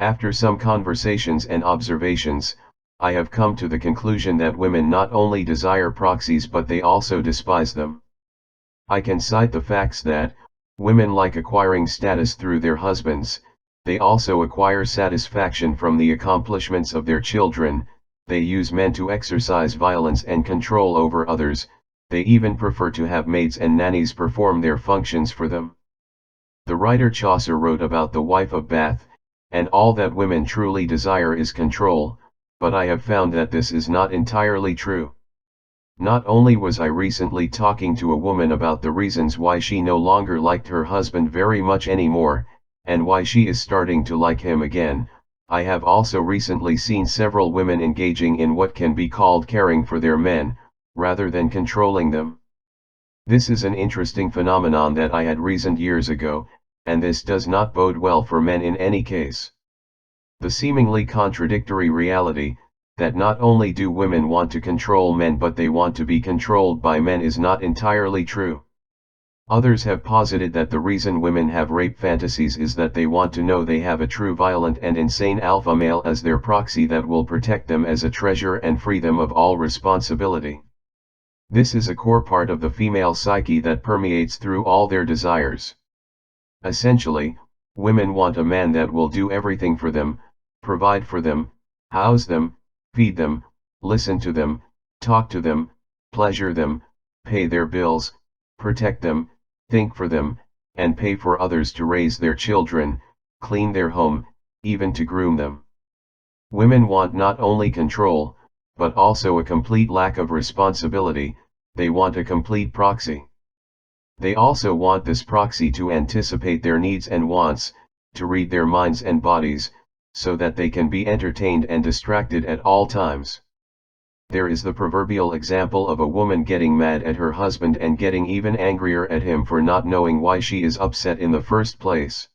After some conversations and observations, I have come to the conclusion that women not only desire proxies but they also despise them. I can cite the facts that, women like acquiring status through their husbands, they also acquire satisfaction from the accomplishments of their children, they use men to exercise violence and control over others, they even prefer to have maids and nannies perform their functions for them. The writer Chaucer wrote about the wife of Bath, and all that women truly desire is control, but I have found that this is not entirely true. Not only was I recently talking to a woman about the reasons why she no longer liked her husband very much anymore, and why she is starting to like him again, I have also recently seen several women engaging in what can be called caring for their men, rather than controlling them. This is an interesting phenomenon that I had reasoned years ago, and this does not bode well for men in any case. The seemingly contradictory reality, that not only do women want to control men but they want to be controlled by men is not entirely true. Others have posited that the reason women have rape fantasies is that they want to know they have a true violent and insane alpha male as their proxy that will protect them as a treasure and free them of all responsibility. This is a core part of the female psyche that permeates through all their desires. Essentially, women want a man that will do everything for them, provide for them, house them, feed them, listen to them, talk to them, pleasure them, pay their bills, protect them, think for them, and pay for others to raise their children, clean their home, even to groom them. Women want not only control, but also a complete lack of responsibility, they want a complete proxy. They also want this proxy to anticipate their needs and wants, to read their minds and bodies, so that they can be entertained and distracted at all times. There is the proverbial example of a woman getting mad at her husband and getting even angrier at him for not knowing why she is upset in the first place.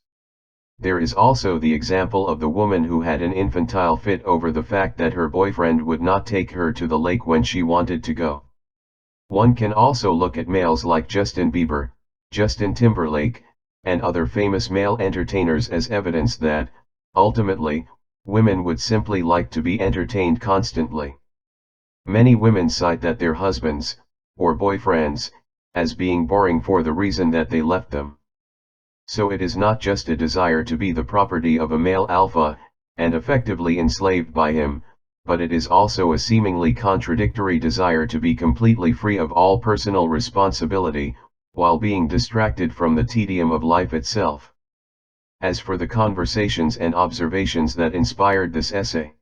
There is also the example of the woman who had an infantile fit over the fact that her boyfriend would not take her to the lake when she wanted to go. One can also look at males like Justin Bieber, Justin Timberlake, and other famous male entertainers as evidence that, ultimately, women would simply like to be entertained constantly. Many women cite that their husbands, or boyfriends, as being boring for the reason that they left them. So it is not just a desire to be the property of a male alpha, and effectively enslaved by him, but it is also a seemingly contradictory desire to be completely free of all personal responsibility, while being distracted from the tedium of life itself. As for the conversations and observations that inspired this essay,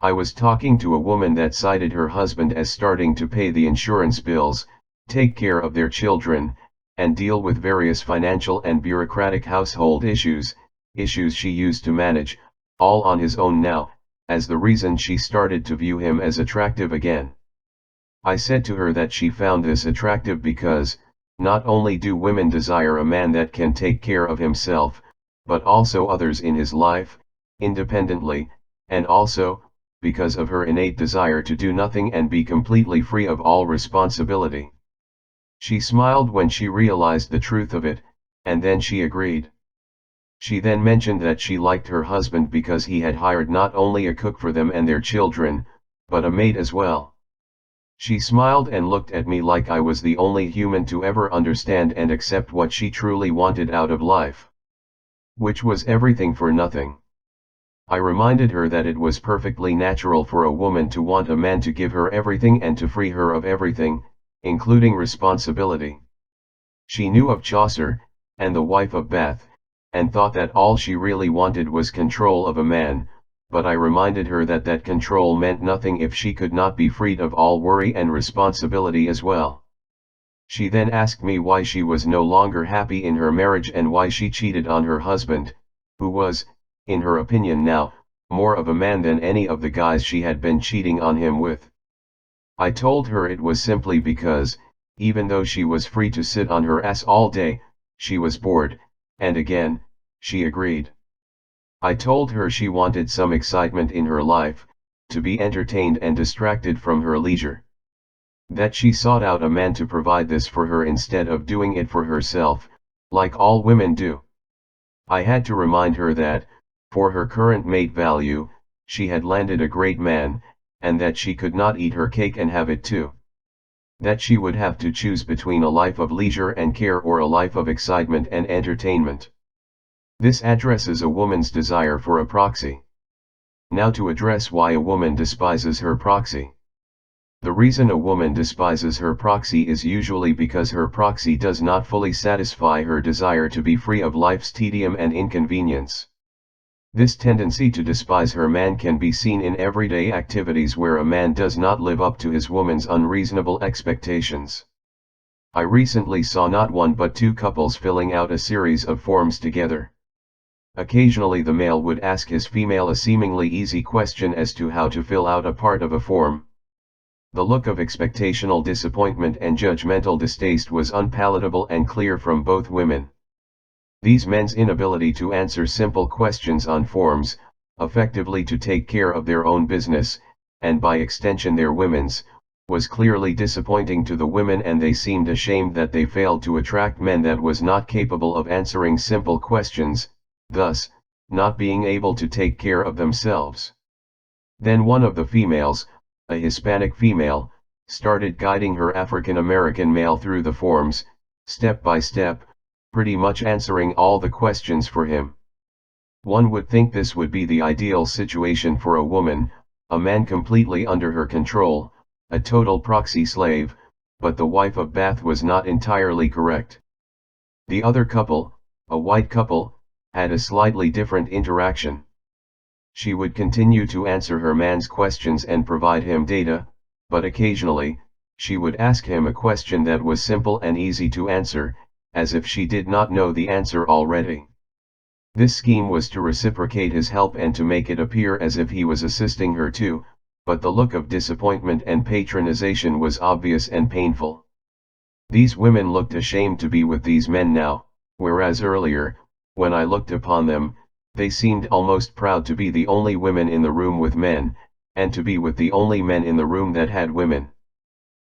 I was talking to a woman that cited her husband as starting to pay the insurance bills, take care of their children, and deal with various financial and bureaucratic household issues she used to manage, all on his own now, as the reason she started to view him as attractive again. I said to her that she found this attractive because, not only do women desire a man that can take care of himself, but also others in his life, independently, and also, because of her innate desire to do nothing and be completely free of all responsibility. She smiled when she realized the truth of it, and then she agreed. She then mentioned that she liked her husband because he had hired not only a cook for them and their children, but a maid as well. She smiled and looked at me like I was the only human to ever understand and accept what she truly wanted out of life. Which was everything for nothing. I reminded her that it was perfectly natural for a woman to want a man to give her everything and to free her of everything, including responsibility. She knew of Chaucer, and the wife of Bath, and thought that all she really wanted was control of a man, but I reminded her that that control meant nothing if she could not be freed of all worry and responsibility as well. She then asked me why she was no longer happy in her marriage and why she cheated on her husband, who was, in her opinion now, more of a man than any of the guys she had been cheating on him with. I told her it was simply because, even though she was free to sit on her ass all day, she was bored, and again, she agreed. I told her she wanted some excitement in her life, to be entertained and distracted from her leisure. That she sought out a man to provide this for her instead of doing it for herself, like all women do. I had to remind her that, for her current mate value, she had landed a great man, and that she could not eat her cake and have it too. That she would have to choose between a life of leisure and care or a life of excitement and entertainment. This addresses a woman's desire for a proxy. Now to address why a woman despises her proxy. The reason a woman despises her proxy is usually because her proxy does not fully satisfy her desire to be free of life's tedium and inconvenience. This tendency to despise her man can be seen in everyday activities where a man does not live up to his woman's unreasonable expectations. I recently saw not one but two couples filling out a series of forms together. Occasionally the male would ask his female a seemingly easy question as to how to fill out a part of a form. The look of expectational disappointment and judgmental distaste was unpalatable and clear from both women. These men's inability to answer simple questions on forms, effectively to take care of their own business, and by extension their women's, was clearly disappointing to the women, and they seemed ashamed that they failed to attract men that was not capable of answering simple questions, thus, not being able to take care of themselves. Then one of the females, a Hispanic female, started guiding her African American male through the forms, step by step, pretty much answering all the questions for him. One would think this would be the ideal situation for a woman, a man completely under her control, a total proxy slave, but the wife of Bath was not entirely correct. The other couple, a white couple, had a slightly different interaction. She would continue to answer her man's questions and provide him data, but occasionally, she would ask him a question that was simple and easy to answer, as if she did not know the answer already. This scheme was to reciprocate his help and to make it appear as if he was assisting her too, but the look of disappointment and patronization was obvious and painful. These women looked ashamed to be with these men now, whereas earlier, when I looked upon them, they seemed almost proud to be the only women in the room with men, and to be with the only men in the room that had women.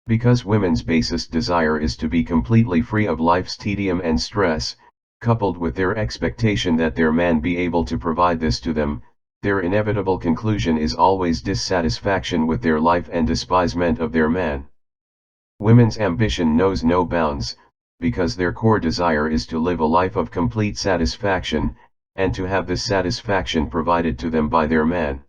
Because women's basest desire is to be completely free of life's tedium and stress, coupled with their expectation that their man be able to provide this to them, their inevitable conclusion is always dissatisfaction with their life and despisement of their man. Women's ambition knows no bounds, because their core desire is to live a life of complete satisfaction, and to have this satisfaction provided to them by their man.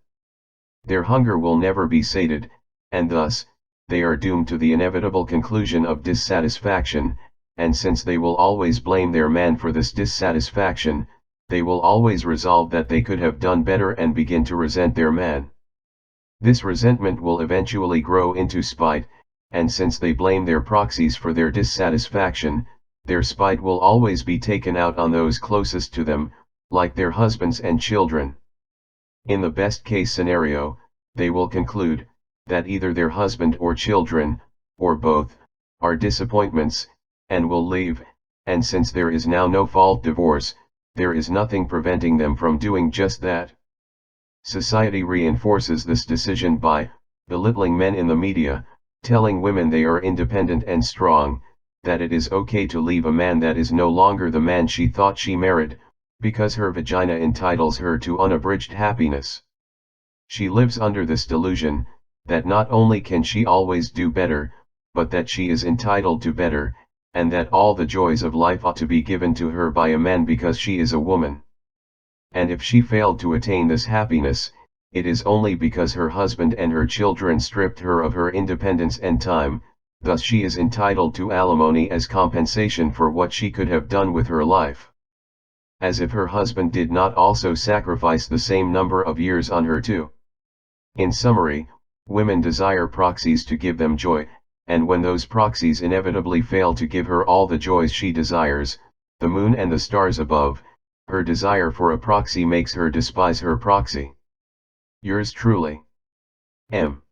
Their hunger will never be sated, and thus, they are doomed to the inevitable conclusion of dissatisfaction, and since they will always blame their man for this dissatisfaction, they will always resolve that they could have done better and begin to resent their man. This resentment will eventually grow into spite, and since they blame their proxies for their dissatisfaction, their spite will always be taken out on those closest to them, like their husbands and children. In the best case scenario, they will conclude that either their husband or children, or both, are disappointments, and will leave, and since there is now no fault divorce, there is nothing preventing them from doing just that. Society reinforces this decision by belittling men in the media, telling women they are independent and strong, that it is okay to leave a man that is no longer the man she thought she married, because her vagina entitles her to unabridged happiness. She lives under this delusion, that not only can she always do better, but that she is entitled to better, and that all the joys of life ought to be given to her by a man because she is a woman. And if she failed to attain this happiness, it is only because her husband and her children stripped her of her independence and time, thus she is entitled to alimony as compensation for what she could have done with her life. As if her husband did not also sacrifice the same number of years on her too. In summary, women desire proxies to give them joy, and when those proxies inevitably fail to give her all the joys she desires, the moon and the stars above, her desire for a proxy makes her despise her proxy. Yours truly, M.